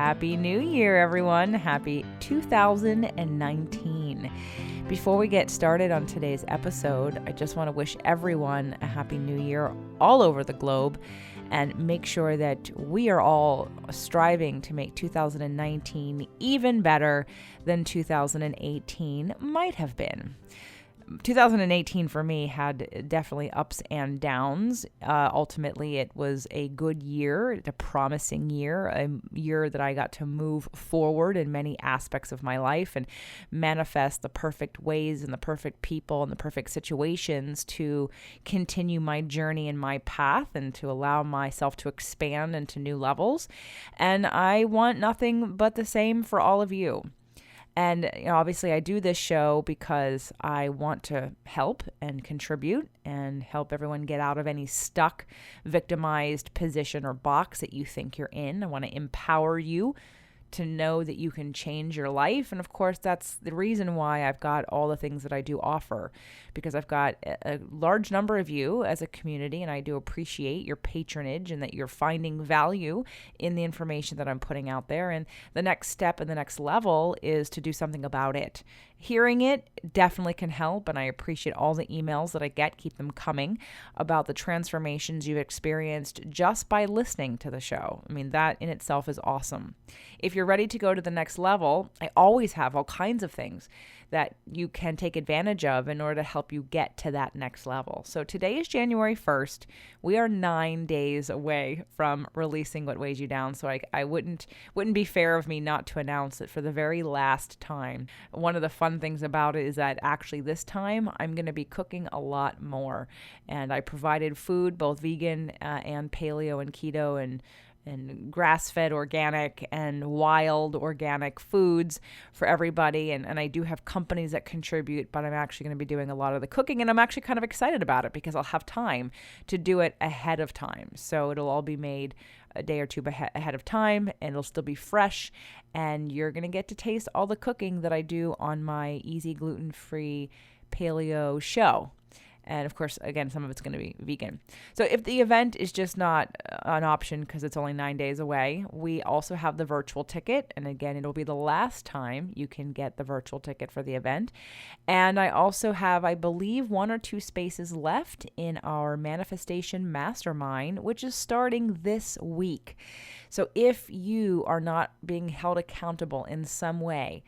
Happy New Year, everyone. Happy 2019. Before we get started on today's episode, I just want to wish everyone a Happy New Year all over the globe and make sure that we are all striving to make 2019 even better than 2018 might have been. 2018 for me had definitely ups and downs. Ultimately, it was a good year, a promising year, a year that I got to move forward in many aspects of my life and manifest the perfect ways and the perfect people and the perfect situations to continue my journey and my path and to allow myself to expand into new levels. And I want nothing but the same for all of you. And obviously, I do this show because I want to help and contribute and help everyone get out of any stuck, victimized position or box that you think you're in. I want to empower you to know that you can change your life. And of course, that's the reason why I've got all the things that I do offer, because I've got a large number of you as a community, and I do appreciate your patronage and that you're finding value in the information that I'm putting out there. And the next step and the next level is to do something about it. Hearing it definitely can help, and I appreciate all the emails that I get. Keep them coming about the transformations you've experienced just by listening to the show. I mean, that in itself is awesome. If you're ready to go to the next level, I always have all kinds of things that you can take advantage of in order to help you get to that next level. So today is January 1st. We are 9 days away from releasing What Weighs You Down. So I wouldn't be fair of me not to announce it for the very last time. One of the fun things about it is that actually this time I'm going to be cooking a lot more. And I provided food, both vegan and paleo and keto and grass-fed organic and wild organic foods for everybody. And I do have companies that contribute, but I'm actually going to be doing a lot of the cooking. And I'm actually kind of excited about it because I'll have time to do it ahead of time. So it'll all be made a day or two ahead of time, and it'll still be fresh. And you're going to get to taste all the cooking that I do on my easy gluten-free paleo show. And of course, again, some of it's going to be vegan. So if the event is just not an option because it's only 9 days away, we also have the virtual ticket. And again, it'll be the last time you can get the virtual ticket for the event. And I also have, I believe, 1 or 2 spaces left in our Manifestation Mastermind, which is starting this week. So if you are not being held accountable in some way,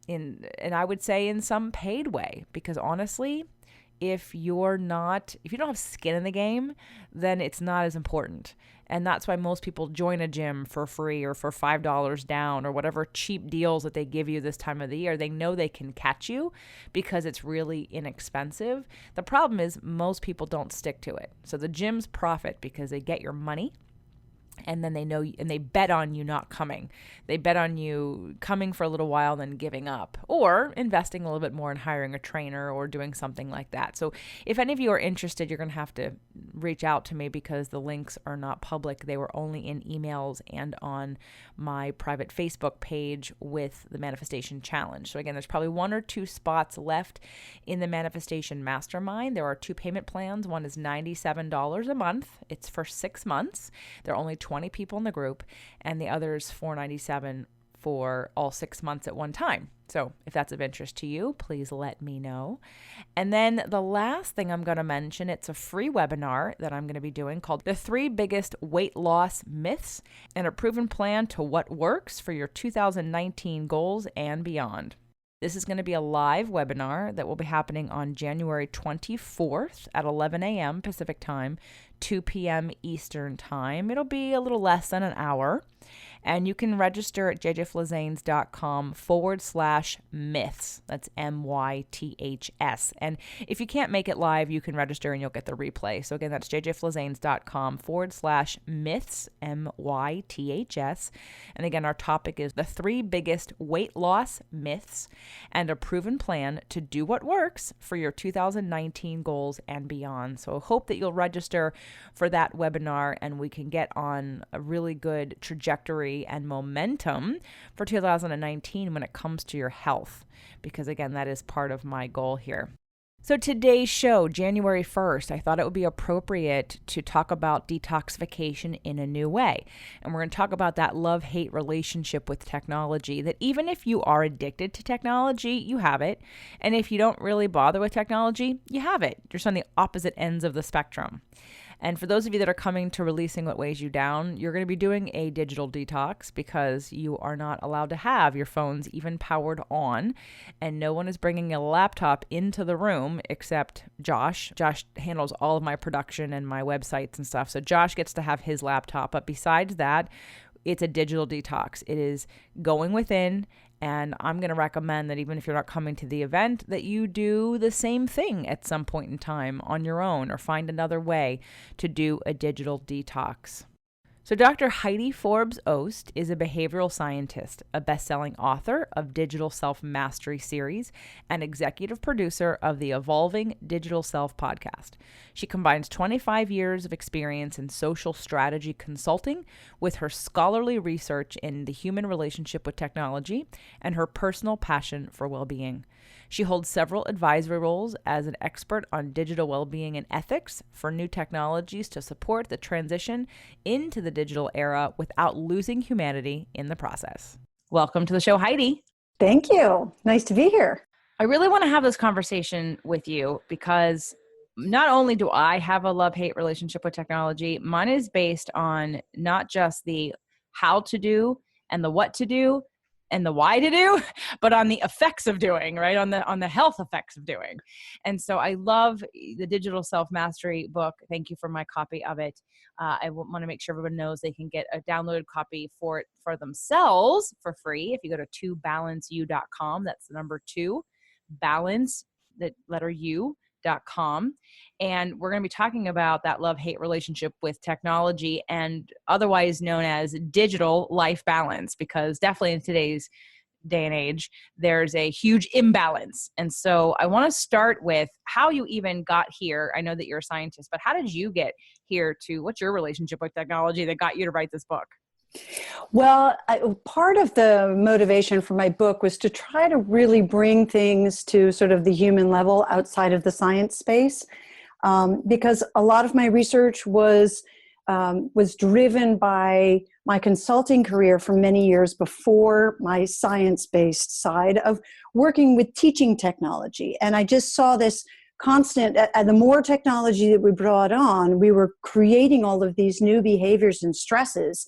and I would say in some paid way, because honestly, if you don't have skin in the game, then it's not as important. And that's why most people join a gym for free or for $5 down or whatever cheap deals that they give you this time of the year. They know they can catch you because it's really inexpensive. The problem is most people don't stick to it. So the gyms profit because they get your money. And then they know, and they bet on you not coming. They bet on you coming for a little while, then giving up, or investing a little bit more in hiring a trainer or doing something like that. So if any of you are interested, you're going to have to reach out to me because the links are not public. They were only in emails and on my private Facebook page with the Manifestation Challenge. So again, there's probably 1 or 2 spots left in the Manifestation Mastermind. There are 2 payment plans. One is $97 a month. It's for 6 months. There are only 20 people in the group, and the other is $497 for all 6 months at one time. So if that's of interest to you, please let me know. And then the last thing I'm going to mention, it's a free webinar that I'm going to be doing called The 3 Biggest Weight Loss Myths and a Proven Plan to What Works for Your 2019 Goals and Beyond. This is going to be a live webinar that will be happening on January 24th at 11 a.m. Pacific Time, 2 p.m. Eastern Time. It'll be a little less than an hour. And you can register at jjflazanes.com/myths. That's MYTHS. And if you can't make it live, you can register and you'll get the replay. So again, that's jjflazanes.com/myths, MYTHS. And again, our topic is the 3 biggest weight loss myths and a proven plan to do what works for your 2019 goals and beyond. So I hope that you'll register for that webinar and we can get on a really good trajectory and momentum for 2019 when it comes to your health, because again, that is part of my goal here. So today's show, January 1st, I thought it would be appropriate to talk about detoxification in a new way. And we're going to talk about that love-hate relationship with technology, that even if you are addicted to technology, you have it. And if you don't really bother with technology, you have it. You're just on the opposite ends of the spectrum. And for those of you that are coming to Releasing What Weighs You Down, you're going to be doing a digital detox because you are not allowed to have your phones even powered on. And no one is bringing a laptop into the room except Josh. Josh handles all of my production and my websites and stuff. So Josh gets to have his laptop. But besides that, it's a digital detox. It is going within. And I'm going to recommend that even if you're not coming to the event, that you do the same thing at some point in time on your own or find another way to do a digital detox. So Dr. Heidi Forbes Ost is a behavioral scientist, a best-selling author of Digital Self-Mastery series, and executive producer of the Evolving Digital Self podcast. She combines 25 years of experience in social strategy consulting with her scholarly research in the human relationship with technology and her personal passion for well-being. She holds several advisory roles as an expert on digital well-being and ethics for new technologies to support the transition into the digital era without losing humanity in the process. Welcome to the show, Heidi. Thank you. Nice to be here. I really want to have this conversation with you because not only do I have a love-hate relationship with technology, mine is based on not just the how to do and the what to do and the why to do, but on the effects of doing, right? On the health effects of doing. And so I love the Digital Self-Mastery book. Thank you for my copy of it. I want to make sure everyone knows they can get a downloaded copy for it for themselves for free. If you go to 2balanceu.com, that's the number 2, balance, the letter U.com. And we're going to be talking about that love-hate relationship with technology and otherwise known as digital life balance, because definitely in today's day and age, there's a huge imbalance. And so I want to start with how you even got here. I know that you're a scientist, but how did you get here to what's your relationship with technology that got you to write this book? Well, part of the motivation for my book was to try to really bring things to sort of the human level outside of the science space, because a lot of my research was driven by my consulting career for many years before my science-based side of working with teaching technology. And I just saw this constant, the more technology that we brought on, we were creating all of these new behaviors and stresses.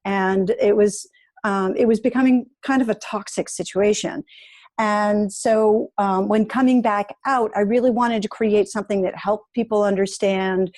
And it was becoming kind of a toxic situation. And so when coming back out, I really wanted to create something that helped people understand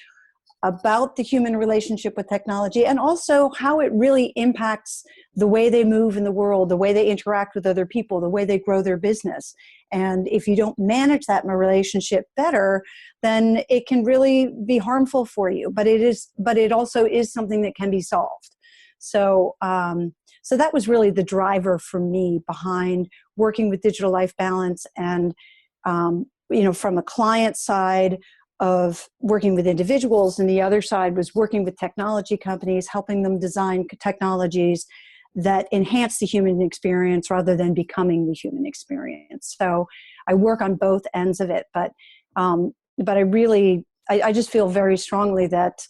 about the human relationship with technology and also how it really impacts the way they move in the world, the way they interact with other people, the way they grow their business. And if you don't manage that relationship better, then it can really be harmful for you. But it also is something that can be solved. So that was really the driver for me behind working with digital life balance. And, from a client side of working with individuals, and the other side was working with technology companies, helping them design technologies that enhance the human experience rather than becoming the human experience. So I work on both ends of it, but I just feel very strongly that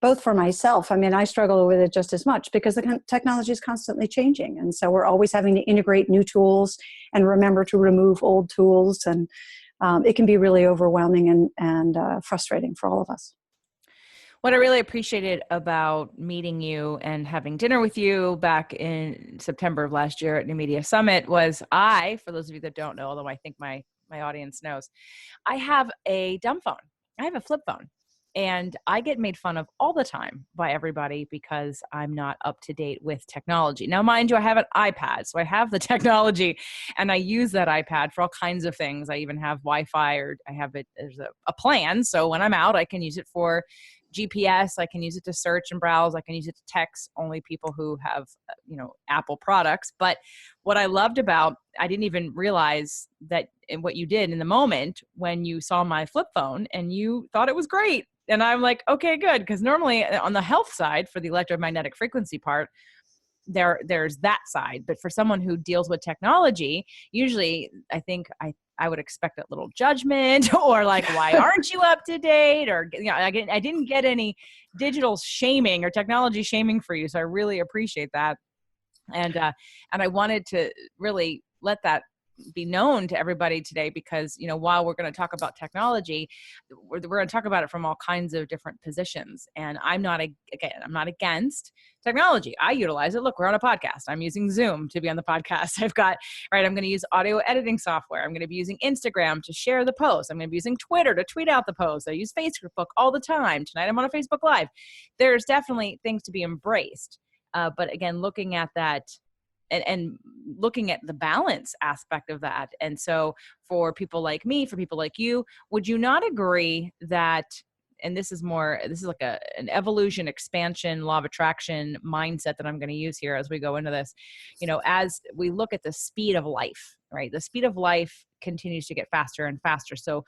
both for myself, I mean, I struggle with it just as much because the technology is constantly changing. And so we're always having to integrate new tools and remember to remove old tools. And it can be really overwhelming and frustrating for all of us. What I really appreciated about meeting you and having dinner with you back in September of last year at New Media Summit was for those of you that don't know, although I think my audience knows, I have a dumb phone. I have a flip phone. And I get made fun of all the time by everybody because I'm not up to date with technology. Now, mind you, I have an iPad, so I have the technology and I use that iPad for all kinds of things. I even have Wi-Fi, or I have it, there's a plan. So when I'm out, I can use it for GPS. I can use it to search and browse. I can use it to text only people who have, Apple products. But what I loved about, I didn't even realize that in what you did in the moment when you saw my flip phone and you thought it was great. And I'm like, okay, good. Because normally on the health side for the electromagnetic frequency part, there's that side. But for someone who deals with technology, usually I think I would expect a little judgment or like, why aren't you up to date? Or, I didn't get any digital shaming or technology shaming for you. So I really appreciate that. And I wanted to really let that be known to everybody today, because, while we're going to talk about technology, we're going to talk about it from all kinds of different positions. And I'm not against technology. I utilize it. Look, we're on a podcast. I'm using Zoom to be on the podcast. I'm going to use audio editing software. I'm going to be using Instagram to share the post. I'm going to be using Twitter to tweet out the post. I use Facebook all the time. Tonight I'm on a Facebook Live. There's definitely things to be embraced. But again, looking at that and looking at the balance aspect of that. And so for people like me, for people like you, would you not agree that, and this is like an evolution, expansion, law of attraction mindset that I'm going to use here as we go into this, as we look at the speed of life, right? The speed of life continues to get faster and faster. So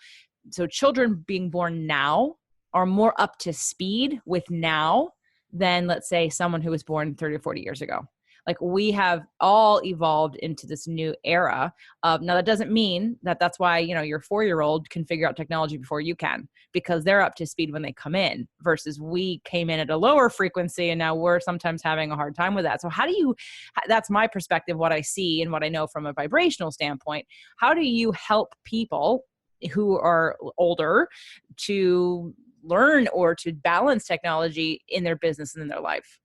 children being born now are more up to speed with now than, let's say, someone who was born 30 or 40 years ago. Like, we have all evolved into this new era. Now, that doesn't mean that that's why, your 4-year-old can figure out technology before you can, because they're up to speed when they come in, versus we came in at a lower frequency and now we're sometimes having a hard time with that. So that's my perspective, what I see and what I know from a vibrational standpoint. How do you help people who are older to learn or to balance technology in their business and in their life?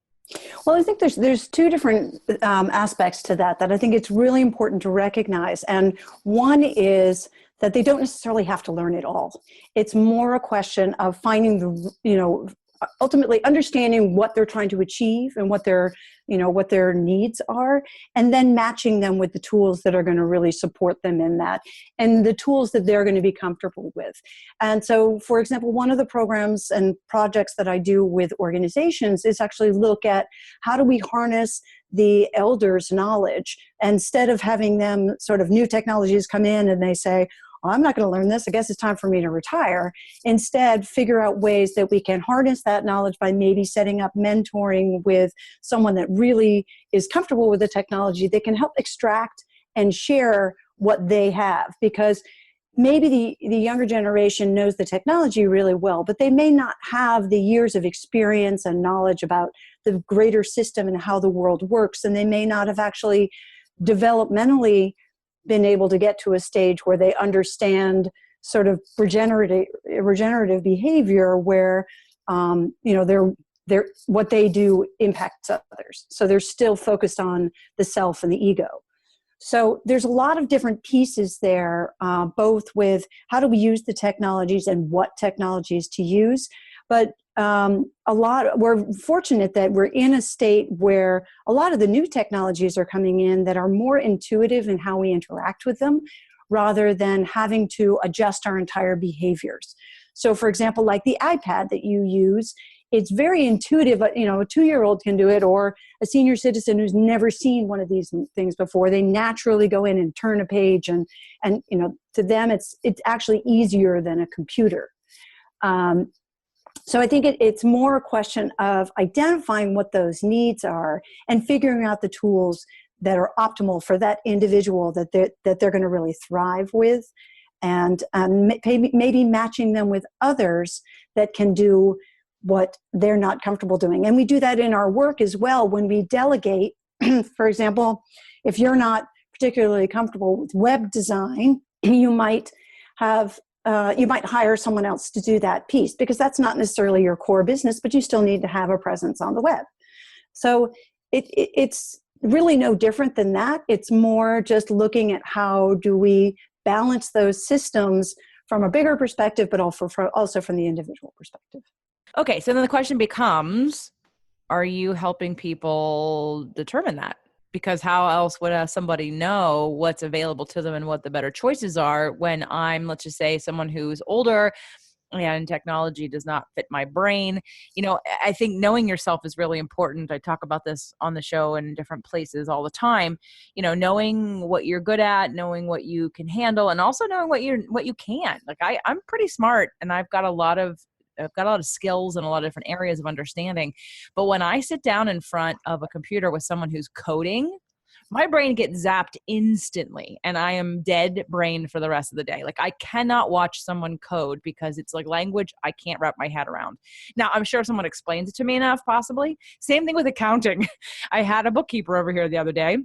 Well, I think there's two different aspects to that I think it's really important to recognize. And one is that they don't necessarily have to learn it all. It's more a question of finding ultimately understanding what they're trying to achieve and what their needs are, and then matching them with the tools that are going to really support them in that, and the tools that they're going to be comfortable with. And so, for example, one of the programs and projects that I do with organizations is actually look at how do we harness the elders' knowledge, instead of having them sort of new technologies come in and they say, well, I'm not going to learn this. I guess it's time for me to retire. Instead, figure out ways that we can harness that knowledge by maybe setting up mentoring with someone that really is comfortable with the technology that can help extract and share what they have. Because maybe the younger generation knows the technology really well, but they may not have the years of experience and knowledge about the greater system and how the world works. And they may not have actually developmentally been able to get to a stage where they understand sort of regenerative behavior where what they do impacts others. So they're still focused on the self and the ego. So there's a lot of different pieces there, both with how do we use the technologies and what technologies to use. But we're fortunate that we're in a state where a lot of the new technologies are coming in that are more intuitive in how we interact with them, rather than having to adjust our entire behaviors. So, for example, like the iPad that you use, it's very intuitive. A 2-year-old can do it, or a senior citizen who's never seen one of these things before. They naturally go in and turn a page, and to them, it's actually easier than a computer. So I think it's more a question of identifying what those needs are and figuring out the tools that are optimal for that individual that they're going to really thrive with, and maybe matching them with others that can do what they're not comfortable doing. And we do that in our work as well when we delegate. For example, if you're not particularly comfortable with web design, you might hire someone else to do that piece, because that's not necessarily your core business, but you still need to have a presence on the web. So it's really no different than that. It's more just looking at how do we balance those systems from a bigger perspective, but also from the individual perspective. Okay, so then the question becomes, are you helping people determine that? Because how else would somebody know what's available to them and what the better choices are when I'm, let's just say, someone who's older and technology does not fit my brain? I think knowing yourself is really important. I talk about this on the show and in different places all the time. Knowing what you're good at, knowing what you can handle, and also knowing what you can't. Like I'm pretty smart, and I've got a lot of I've got a lot of skills and a lot of different areas of understanding. But when I sit down in front of a computer with someone who's coding, my brain gets zapped instantly and I am dead brained for the rest of the day. Like I cannot watch someone code because it's like language I can't wrap my head around. Now, I'm sure if someone explains it to me enough, possibly. Same thing with accounting. I had a bookkeeper over here the other day,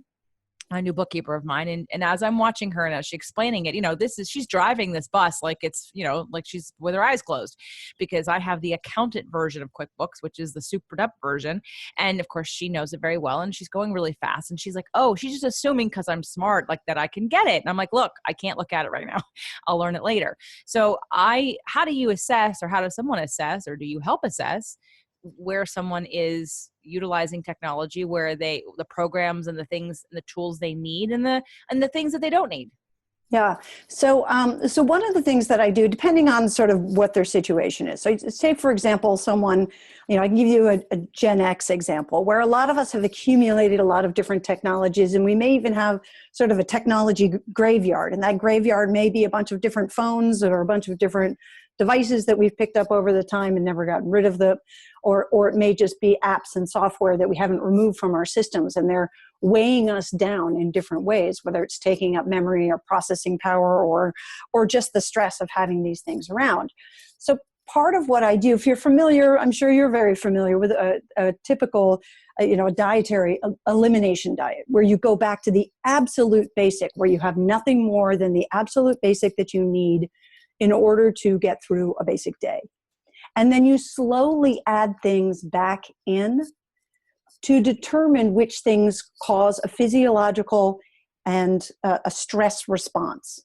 a new bookkeeper of mine. And as I'm watching her and as she's explaining it, she's driving this bus like it's, like she's with her eyes closed, because I have the accountant version of QuickBooks, which is the super up version. And of course she knows it very well and she's going really fast. And she's like, oh, she's just assuming because I'm smart, like that I can get it. And I'm like, look, I can't look at it right now. I'll learn it later. So how do you assess, or how does someone assess, or do you help assess where someone is utilizing technology, where the programs and the things, the tools they need, and the things that they don't need? Yeah. So one of the things that I do, depending on sort of what their situation is. So say, for example, someone, I can give you a Gen X example where a lot of us have accumulated a lot of different technologies, and we may even have sort of a technology graveyard. And that graveyard may be a bunch of different phones or a bunch of different devices that we've picked up over the time and never gotten rid of them, or it may just be apps and software that we haven't removed from our systems, and they're weighing us down in different ways, whether it's taking up memory or processing power, or just the stress of having these things around. So part of what I do, if you're familiar, I'm sure you're very familiar with a typical a dietary elimination diet, where you go back to the absolute basic, where you have nothing more than the absolute basic that you need in order to get through a basic day. And then you slowly add things back in to determine which things cause a physiological and a stress response.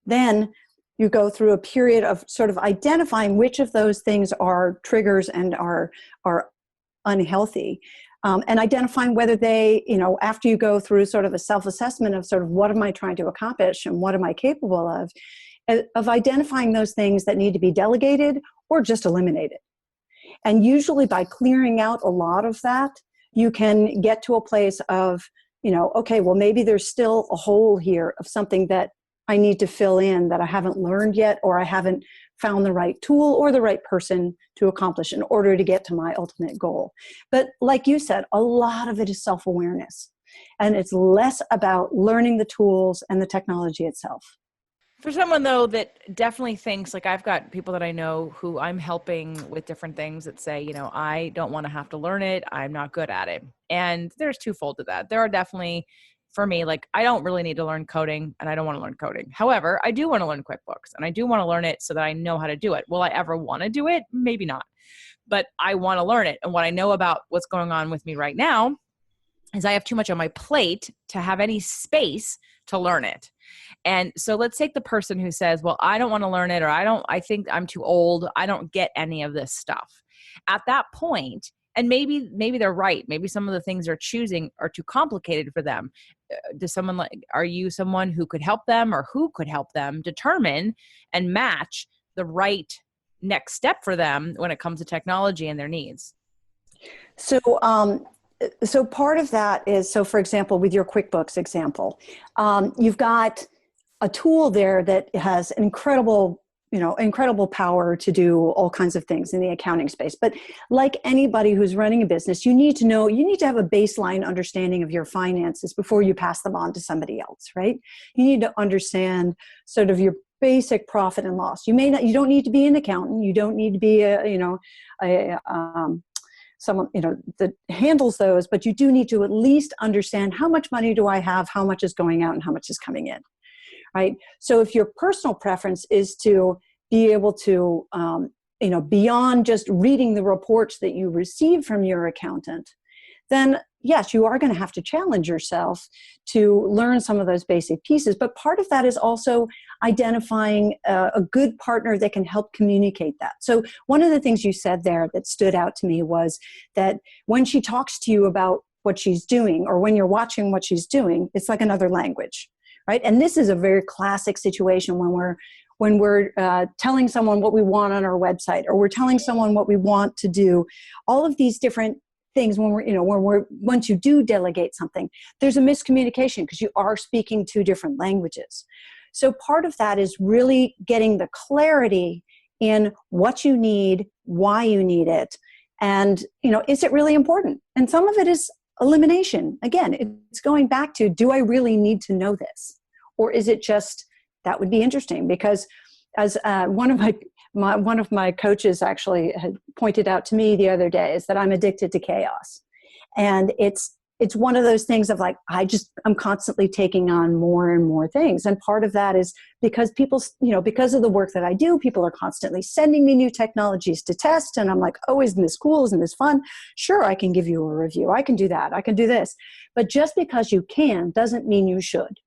Then you go through a period of sort of identifying which of those things are triggers and are unhealthy, and identifying whether they, after you go through sort of a self-assessment of sort of what am I trying to accomplish and what am I capable of identifying those things that need to be delegated or just eliminated. And usually by clearing out a lot of that, you can get to a place of, okay, well, maybe there's still a hole here of something that I need to fill in that I haven't learned yet, or I haven't found the right tool or the right person to accomplish in order to get to my ultimate goal. But like you said, a lot of it is self-awareness, and it's less about learning the tools and the technology itself. For someone, though, that definitely thinks, like I've got people that I know who I'm helping with different things that say, I don't want to have to learn it. I'm not good at it. And there's twofold to that. There are definitely, for me, like I don't really need to learn coding and I don't want to learn coding. However, I do want to learn QuickBooks and I do want to learn it so that I know how to do it. Will I ever want to do it? Maybe not. But I want to learn it. And what I know about what's going on with me right now is I have too much on my plate to have any space to learn it. And so let's take the person who says, well, I don't want to learn it, or I think I'm too old. I don't get any of this stuff. At that point, and maybe they're right. Maybe some of the things they're choosing are too complicated for them. Are you someone who could help them, or who could help them determine and match the right next step for them when it comes to technology and their needs? So part of that is, so for example, with your QuickBooks example, you've got a tool there that has incredible power to do all kinds of things in the accounting space. But like anybody who's running a business, you need to have a baseline understanding of your finances before you pass them on to somebody else, right? You need to understand sort of your basic profit and loss. You don't need to be an accountant. You don't need to be someone that handles those, but you do need to at least understand how much money do I have, how much is going out, and how much is coming in, right? So if your personal preference is to be able to, beyond just reading the reports that you receive from your accountant, then yes, you are going to have to challenge yourself to learn some of those basic pieces. But part of that is also identifying a good partner that can help communicate that. So one of the things you said there that stood out to me was that when she talks to you about what she's doing, or when you're watching what she's doing, it's like another language, right? And this is a very classic situation when we're telling someone what we want on our website, or we're telling someone what we want to do. All of these different things, once you do delegate something, there's a miscommunication because you are speaking two different languages. So part of that is really getting the clarity in what you need, why you need it, and, is it really important? And some of it is elimination. Again, it's going back to, do I really need to know this? Or is it just, that would be interesting? Because as one of my coaches actually had pointed out to me the other day, is that I'm addicted to chaos. And it's one of those things of like, I'm constantly taking on more and more things. And part of that is because because of the work that I do, people are constantly sending me new technologies to test. And I'm like, oh, isn't this cool? Isn't this fun? Sure, I can give you a review. I can do that. I can do this. But just because you can doesn't mean you should.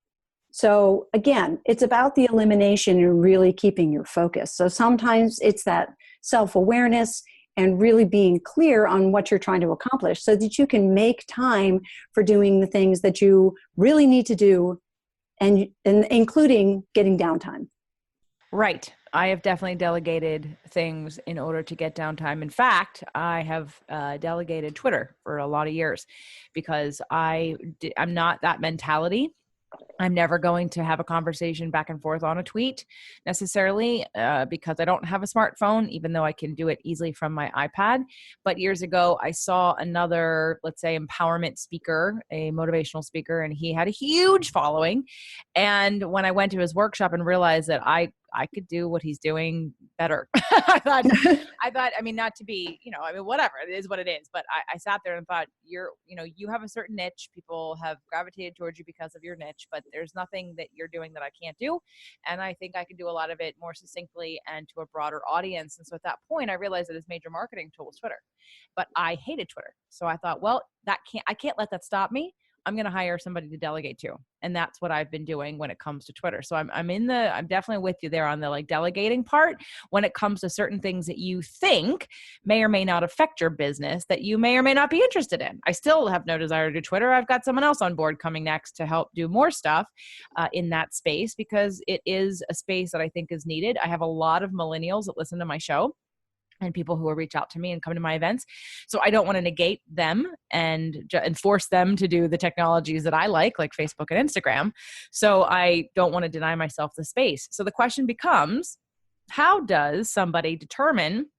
So again, it's about the elimination and really keeping your focus. So sometimes it's that self-awareness and really being clear on what you're trying to accomplish so that you can make time for doing the things that you really need to do, and including getting downtime. Right. I have definitely delegated things in order to get downtime. In fact, I have delegated Twitter for a lot of years because I'm not that mentality. I'm never going to have a conversation back and forth on a tweet necessarily because I don't have a smartphone, even though I can do it easily from my iPad. But years ago, I saw another, let's say, empowerment speaker, a motivational speaker, and he had a huge following. And when I went to his workshop and realized that I could do what he's doing better. I thought, not to be, whatever, it is what it is. But I sat there and thought, you have a certain niche. People have gravitated towards you because of your niche, but there's nothing that you're doing that I can't do. And I think I can do a lot of it more succinctly and to a broader audience. And so at that point, I realized that his major marketing tool was Twitter, but I hated Twitter. So I thought, well, I can't let that stop me. I'm going to hire somebody to delegate to. And that's what I've been doing when it comes to Twitter. So I'm definitely with you there on the delegating part when it comes to certain things that you think may or may not affect your business that you may or may not be interested in. I still have no desire to do Twitter. I've got someone else on board coming next to help do more stuff in that space because it is a space that I think is needed. I have a lot of millennials that listen to my show and people who will reach out to me and come to my events. So I don't want to negate them and force them to do the technologies that I like Facebook and Instagram. So I don't want to deny myself the space. So the question becomes, how does somebody determine?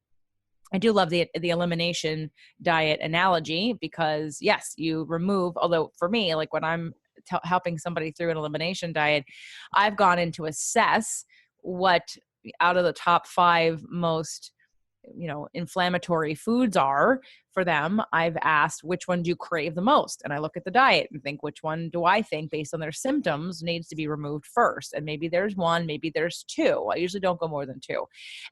I do love the elimination diet analogy because yes, you remove, although for me, when I'm helping somebody through an elimination diet, I've gone in to assess what out of the top 5 most inflammatory foods are for them. I've asked which one do you crave the most? And I look at the diet and think, which one do I think based on their symptoms needs to be removed first? And maybe there's 1, maybe there's 2. I usually don't go more than 2.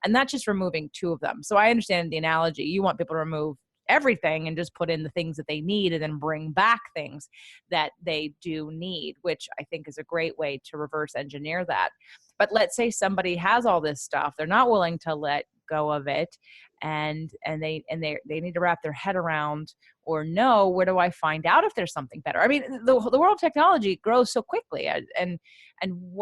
And that's just removing 2 of them. So I understand the analogy. You want people to remove everything and just put in the things that they need and then bring back things that they do need, which I think is a great way to reverse engineer that. But let's say somebody has all this stuff. They're not willing to let go of it and they need to wrap their head around or know, where do I find out if there's something better? I mean, the world of technology grows so quickly and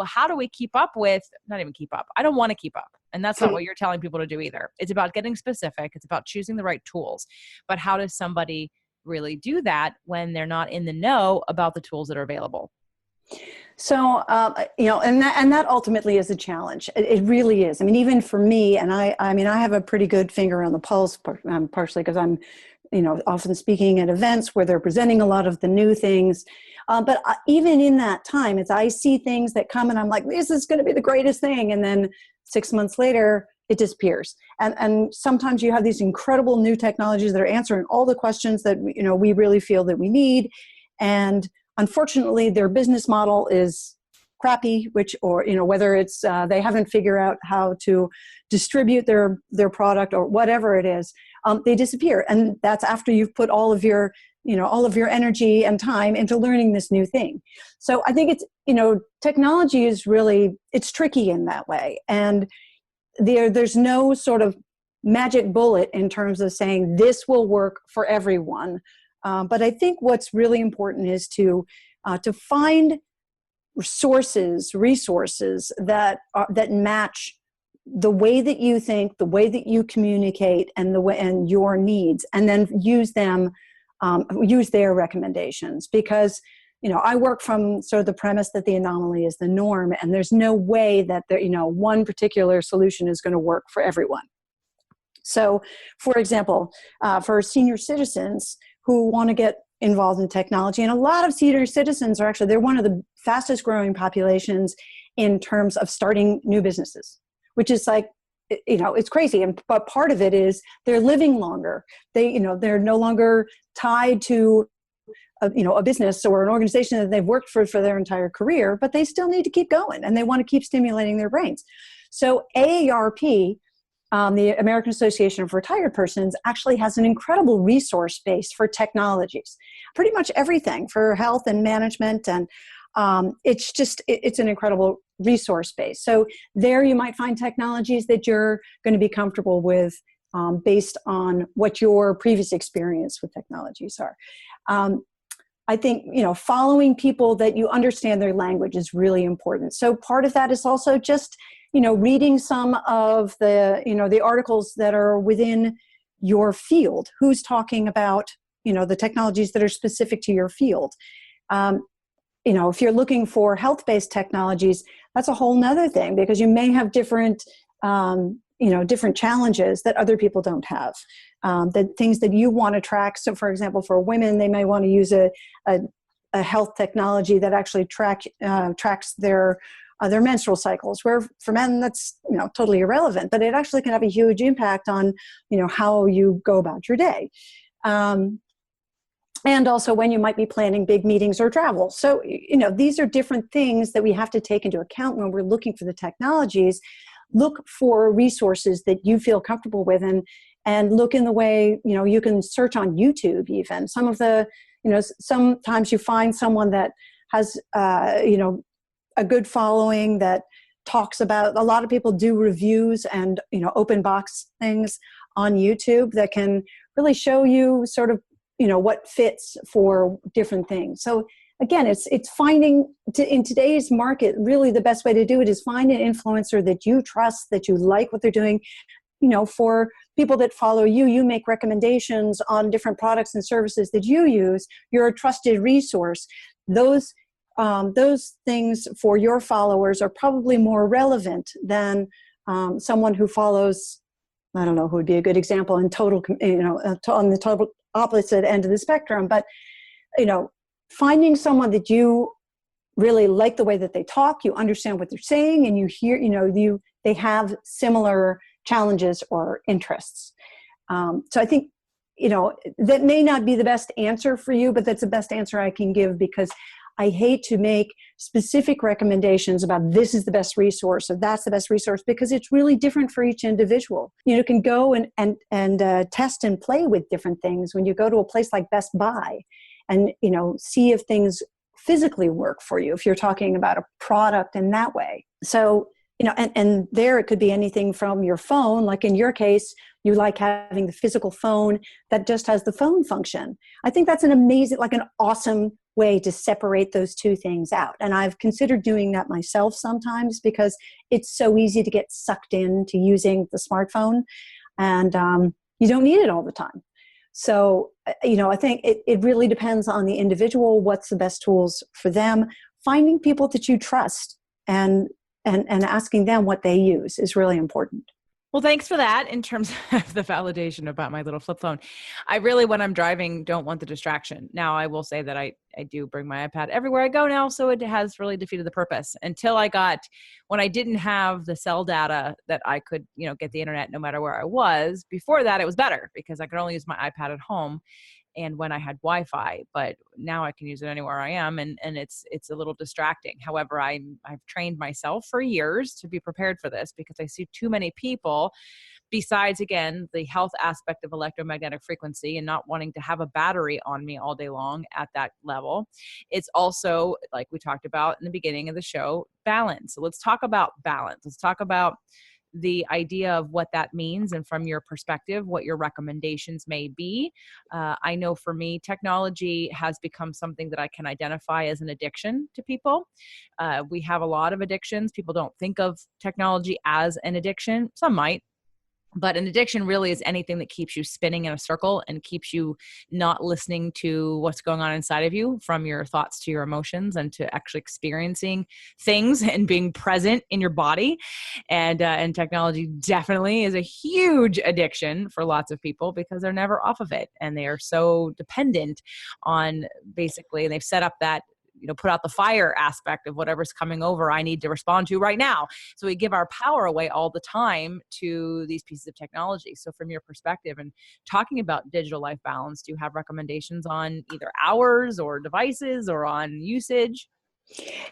how do we keep up with, not even keep up. I don't want to keep up. And that's not what you're telling people to do either. It's about getting specific. It's about choosing the right tools. But how does somebody really do that when they're not in the know about the tools that are available? So, and that ultimately is a challenge. It really is. I mean, even for me, and I have a pretty good finger on the pulse, partially because I'm, often speaking at events where they're presenting a lot of the new things. But even in that time, as I see things that come and I'm like, this is going to be the greatest thing. And then 6 months later, it disappears. And sometimes you have these incredible new technologies that are answering all the questions that, we really feel that we need. And unfortunately, their business model is crappy, whether it's they haven't figured out how to distribute their product or whatever it is, they disappear. And that's after you've put all of your energy and time into learning this new thing. So I think it's, technology is really, it's tricky in that way. And there's no sort of magic bullet in terms of saying this will work for everyone. But I think what's really important is to find resources that match the way that you think, the way that you communicate, and your needs, and then use their recommendations. Because I work from sort of the premise that the anomaly is the norm, and there's no way that one particular solution is going to work for everyone. So, for example, for senior citizens who want to get involved in technology, and a lot of senior citizens they're one of the fastest growing populations in terms of starting new businesses, which is like, it's crazy. But part of it is they're living longer. They're no longer tied to a business or an organization that they've worked for their entire career, but they still need to keep going and they want to keep stimulating their brains. So AARP, the American Association of Retired Persons, actually has an incredible resource base for technologies, pretty much everything for health and management. And it's an incredible resource base. So there you might find technologies that you're going to be comfortable with based on what your previous experience with technologies are. I think, following people that you understand their language is really important. So part of that is also just, reading some of the articles that are within your field. Who's talking about, the technologies that are specific to your field. If you're looking for health-based technologies, that's a whole nother thing, because you may have different challenges that other people don't have, the things that you want to track. So for example, for women, they may want to use a health technology that actually tracks their menstrual cycles, where for men, that's, totally irrelevant, but it actually can have a huge impact on, how you go about your day. And also when you might be planning big meetings or travel. So, these are different things that we have to take into account when we're looking for the technologies. Look for resources that you feel comfortable with, and look in the way, you can search on YouTube even. Some of the, sometimes you find someone that has, a good following that talks about, a lot of people do reviews and, open box things on YouTube that can really show you sort of, what fits for different things. So again, it's finding, in today's market, really the best way to do it is find an influencer that you trust, that you like what they're doing. For people that follow you, you make recommendations on different products and services that you use. You're a trusted resource. Those things for your followers are probably more relevant than someone who follows, I don't know who would be a good example on the total opposite end of the spectrum, but finding someone that you really like the way that they talk, you understand what they're saying, and you hear, they have similar challenges or interests. So I think, that may not be the best answer for you, but that's the best answer I can give, because I hate to make specific recommendations about this is the best resource or that's the best resource, because it's really different for each individual. You can go and test and play with different things when you go to a place like Best Buy, and see if things physically work for you, if you're talking about a product in that way. So and there it could be anything from your phone, like in your case, you like having the physical phone that just has the phone function. I think that's an amazing, like an awesome way to separate those two things out. And I've considered doing that myself sometimes, because it's so easy to get sucked into using the smartphone, and you don't need it all the time. So, I think it really depends on the individual, what's the best tools for them. Finding people that you trust and asking them what they use is really important. Well, thanks for that in terms of the validation about my little flip phone. I really, when I'm driving, don't want the distraction. Now, I will say that I do bring my iPad everywhere I go now, so it has really defeated the purpose. When I didn't have the cell data that I could, get the internet no matter where I was. Before that, it was better because I could only use my iPad at home and when I had Wi-Fi, but now I can use it anywhere I am, and it's a little distracting. However, I've trained myself for years to be prepared for this, because I see too many people, besides, again, the health aspect of electromagnetic frequency and not wanting to have a battery on me all day long at that level. It's also, like we talked about in the beginning of the show, balance. So let's talk about balance. Let's talk about the idea of what that means, and from your perspective, what your recommendations may be. I know for me, technology has become something that I can identify as an addiction to people. We have a lot of addictions. People don't think of technology as an addiction. Some might, But an addiction really is anything that keeps you spinning in a circle and keeps you not listening to what's going on inside of you, from your thoughts to your emotions, and to actually experiencing things and being present in your body. And technology definitely is a huge addiction for lots of people because they're never off of it, and they are so dependent on, basically, they've set up that, put out the fire aspect of whatever's coming over, I need to respond to right now. So we give our power away all the time to these pieces of technology. So from your perspective and talking about digital life balance, do you have recommendations on either hours or devices or on usage?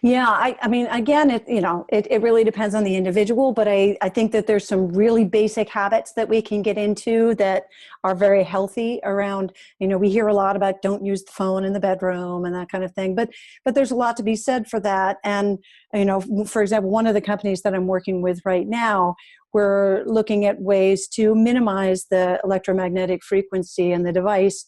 Yeah, I mean, again, it really depends on the individual, but I think that there's some really basic habits that we can get into that are very healthy around, we hear a lot about don't use the phone in the bedroom and that kind of thing, but there's a lot to be said for that. And, for example, one of the companies that I'm working with right now, we're looking at ways to minimize the electromagnetic frequency in the device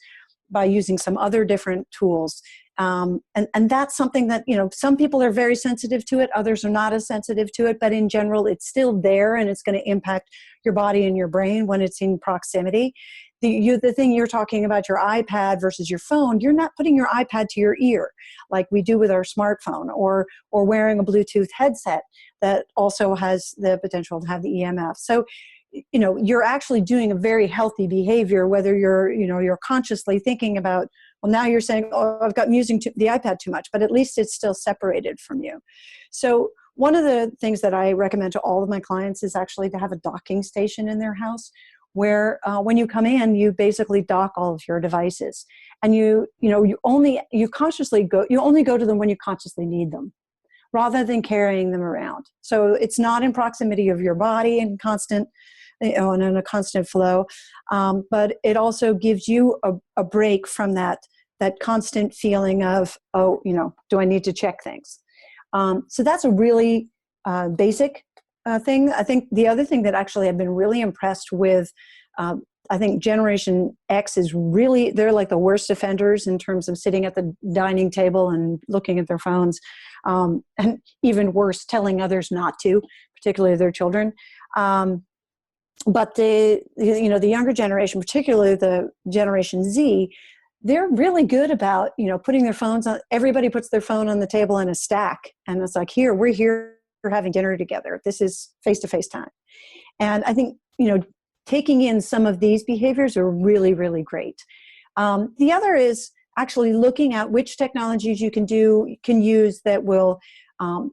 by using some other different tools. And that's something that, some people are very sensitive to it, others are not as sensitive to it, but in general, it's still there and it's going to impact your body and your brain when it's in proximity. The thing you're talking about, your iPad versus your phone, you're not putting your iPad to your ear like we do with our smartphone, or wearing a Bluetooth headset that also has the potential to have the EMF. So, you're actually doing a very healthy behavior, whether you're consciously thinking about, well, now you're saying, oh, I've got using the iPad too much, but at least it's still separated from you. So one of the things that I recommend to all of my clients is actually to have a docking station in their house where when you come in, you basically dock all of your devices, and you only go to them when you consciously need them, rather than carrying them around. So it's not in proximity of your body and constant, and in a constant flow, but it also gives you a break from that constant feeling of, oh, do I need to check things? So that's a really basic thing. I think the other thing that actually I've been really impressed with, I think Generation X is really, they're like the worst offenders in terms of sitting at the dining table and looking at their phones, and even worse, telling others not to, particularly their children. But the younger generation, particularly the Generation Z, they're really good about, putting their phones on. Everybody puts their phone on the table in a stack, and it's like, we're here, we're having dinner together. This is face-to-face time. And I think, taking in some of these behaviors are really, really great. The other is actually looking at which technologies you can use that will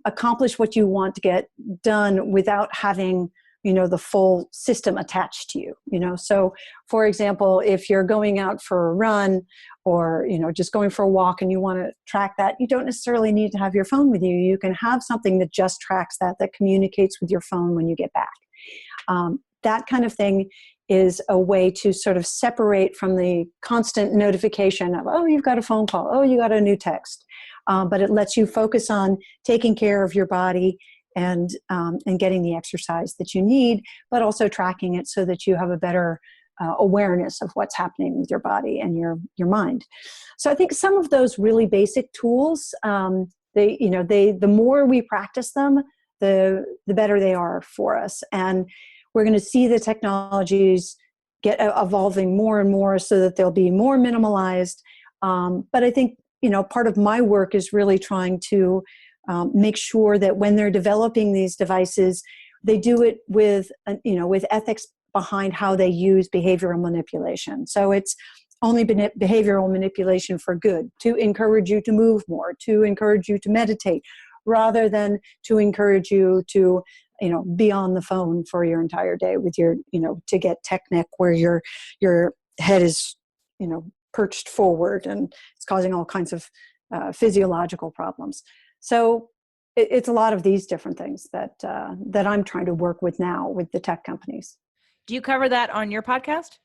accomplish what you want to get done without having the full system attached to you. So for example, if you're going out for a run, or just going for a walk and you want to track that, you don't necessarily need to have your phone with you. You can have something that just tracks that communicates with your phone when you get back. That kind of thing is a way to sort of separate from the constant notification of, oh, you've got a phone call, oh, you got a new text. But it lets you focus on taking care of your body and getting the exercise that you need, but also tracking it so that you have a better awareness of what's happening with your body and your mind. So I think some of those really basic tools, the more we practice them, the better they are for us. And we're going to see the technologies get evolving more and more so that they'll be more minimalized. But I think, part of my work is really trying to make sure that when they're developing these devices, they do it with ethics behind how they use behavioral manipulation. So it's only behavioral manipulation for good, to encourage you to move more, to encourage you to meditate, rather than to encourage you to, be on the phone for your entire day with your, to get tech neck where your head is, perched forward and it's causing all kinds of physiological problems. So it's a lot of these different things that I'm trying to work with now with the tech companies. Do you cover that on your podcast?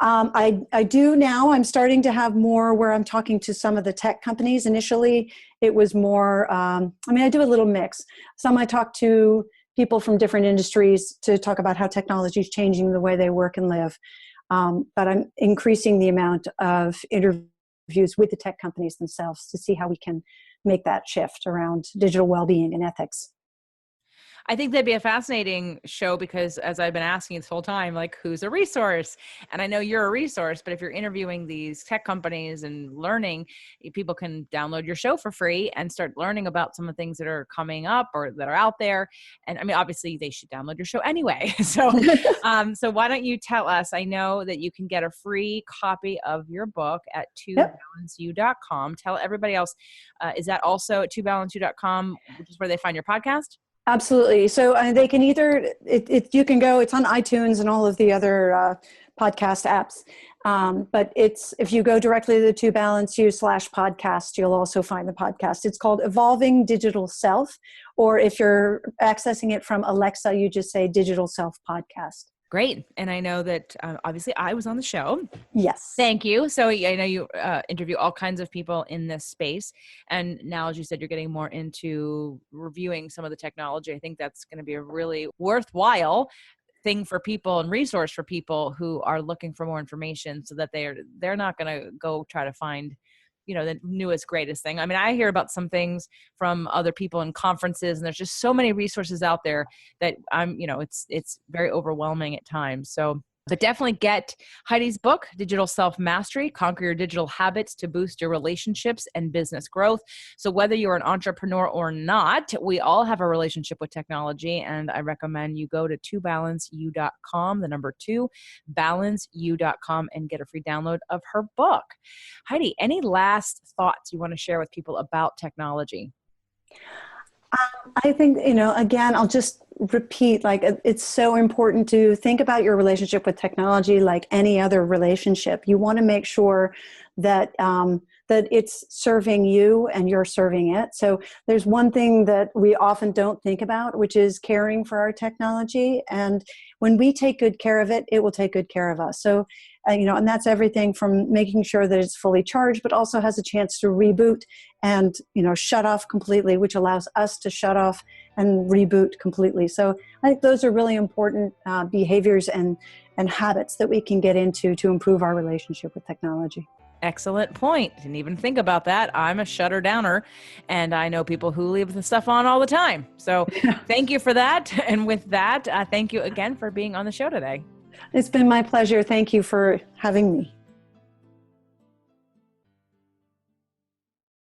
I do now. I'm starting to have more where I'm talking to some of the tech companies. Initially, it was more, I do a little mix. Some I talk to people from different industries to talk about how technology is changing the way they work and live. But I'm increasing the amount of interviews with the tech companies themselves to see how we can make that shift around digital well-being and ethics. I think that'd be a fascinating show because as I've been asking this whole time, like, who's a resource? And I know you're a resource, but if you're interviewing these tech companies and learning, people can download your show for free and start learning about some of the things that are coming up or that are out there. And I mean, obviously they should download your show anyway. So why don't you tell us, I know that you can get a free copy of your book at twobalanceyou.com. Tell everybody else, is that also at twobalanceyou.com, which is where they find your podcast? Absolutely. So they can either, you can go, it's on iTunes and all of the other podcast apps. But if you go directly to 2BalanceYou/podcast, you'll also find the podcast. It's called Evolving Digital Self, or if you're accessing it from Alexa, you just say Digital Self Podcast. Great. And I know that obviously I was on the show. Yes. Thank you. So I know you interview all kinds of people in this space. And now, as you said, you're getting more into reviewing some of the technology. I think that's going to be a really worthwhile thing for people and resource for people who are looking for more information so that they're not going to go try to find the newest, greatest thing. I mean, I hear about some things from other people in conferences, and there's just so many resources out there that it's very overwhelming at times. But definitely get Heidi's book, Digital Self-Mastery, Conquer Your Digital Habits to Boost Your Relationships and Business Growth. So whether you're an entrepreneur or not, we all have a relationship with technology. And I recommend you go to twobalanceyou.com, the number 2, balanceyou.com, and get a free download of her book. Heidi, any last thoughts you want to share with people about technology? I think, again, I'll just repeat, it's so important to think about your relationship with technology like any other relationship. You want to make sure that that it's serving you and you're serving it. So there's one thing that we often don't think about, which is caring for our technology. And when we take good care of it, it will take good care of us. So, and that's everything from making sure that it's fully charged, but also has a chance to reboot and, shut off completely, which allows us to shut off and reboot completely. So I think those are really important behaviors and habits that we can get into to improve our relationship with technology. Excellent point. Didn't even think about that. I'm a shutter downer, and I know people who leave the stuff on all the time. So thank you for that. And with that, thank you again for being on the show today. It's been my pleasure. Thank you for having me.